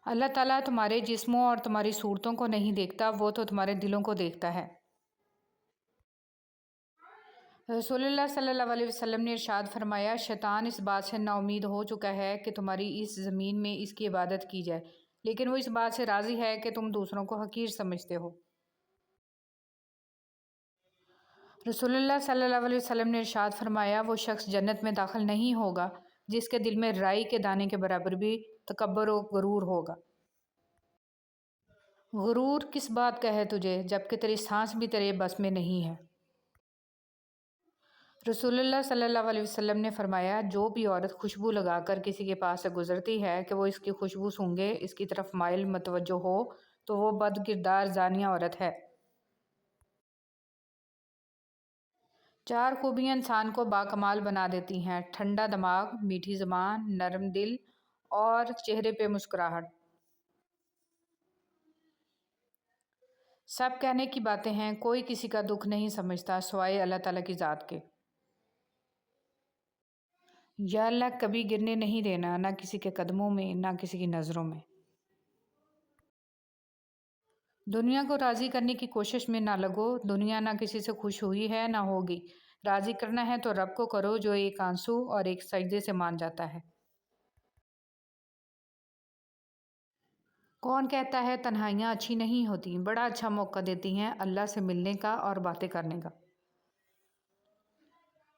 اللہ تعالیٰ تمہارے جسموں اور تمہاری صورتوں کو نہیں دیکھتا، وہ تو تمہارے دلوں کو دیکھتا ہے۔ رسول اللہ صلی اللہ علیہ وسلم نے ارشاد فرمایا، شیطان اس بات سے نا امید ہو چکا ہے کہ تمہاری اس زمین میں اس کی عبادت کی جائے، لیکن وہ اس بات سے راضی ہے کہ تم دوسروں کو حقیر سمجھتے ہو۔ رسول اللہ صلی اللہ علیہ وسلم نے ارشاد فرمایا، وہ شخص جنت میں داخل نہیں ہوگا جس کے دل میں رائی کے دانے کے برابر بھی تکبر و غرور ہوگا۔ غرور کس بات کا ہے تجھے جبکہ تیری سانس بھی تیرے بس میں نہیں ہے۔ رسول اللہ صلی اللہ علیہ وسلم نے فرمایا، جو بھی عورت خوشبو لگا کر کسی کے پاس سے گزرتی ہے کہ وہ اس کی خوشبو سونگھے، اس کی طرف مائل متوجہ ہو تو وہ بد کردار زانیہ عورت ہے۔ 4 خوبیاں انسان کو باکمال بنا دیتی ہیں: ٹھنڈا دماغ، میٹھی زبان، نرم دل اور چہرے پہ مسکراہٹ۔ سب کہنے کی باتیں ہیں، کوئی کسی کا دکھ نہیں سمجھتا سوائے اللہ تعالیٰ کی ذات کے۔ یا اللہ کبھی گرنے نہیں دینا، نہ کسی کے قدموں میں نہ کسی کی نظروں میں۔ دنیا کو راضی کرنے کی کوشش میں نہ لگو، دنیا نہ کسی سے خوش ہوئی ہے نہ ہوگی۔ راضی کرنا ہے تو رب کو کرو جو ایک آنسو اور ایک سجدے سے مان جاتا ہے۔ کون کہتا ہے تنہائیاں اچھی نہیں ہوتی؟ بڑا اچھا موقع دیتی ہیں اللہ سے ملنے کا اور باتیں کرنے کا۔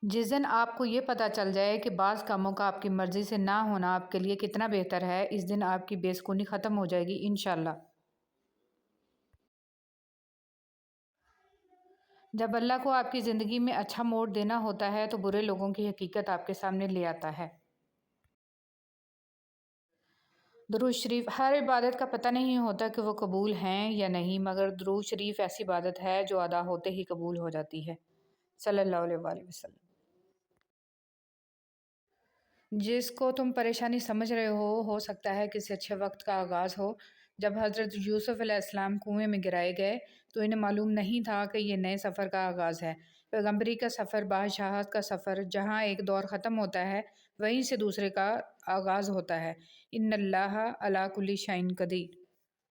جس دن آپ کو یہ پتہ چل جائے کہ بعض کاموں کا آپ کی مرضی سے نہ ہونا آپ کے لیے کتنا بہتر ہے، اس دن آپ کی بے سکونی ختم ہو جائے گی انشاءاللہ۔ جب اللہ کو آپ کی زندگی میں اچھا موڑ دینا ہوتا ہے تو برے لوگوں کی حقیقت آپ کے سامنے لے آتا ہے۔ درود شریف۔ ہر عبادت کا پتہ نہیں ہوتا کہ وہ قبول ہیں یا نہیں، مگر درود شریف ایسی عبادت ہے جو ادا ہوتے ہی قبول ہو جاتی ہے۔ صلی اللہ علیہ وآلہ وسلم۔ جس کو تم پریشانی سمجھ رہے ہو سکتا ہے کسی اچھے وقت کا آغاز ہو۔ جب حضرت یوسف علیہ السلام کنویں میں گرائے گئے تو انہیں معلوم نہیں تھا کہ یہ نئے سفر کا آغاز ہے۔ پیغمبری کا سفر، بادشاہت کا سفر، جہاں ایک دور ختم ہوتا ہے وہیں سے دوسرے کا آغاز ہوتا ہے۔ ان اللہ علی کل شیء قدیر۔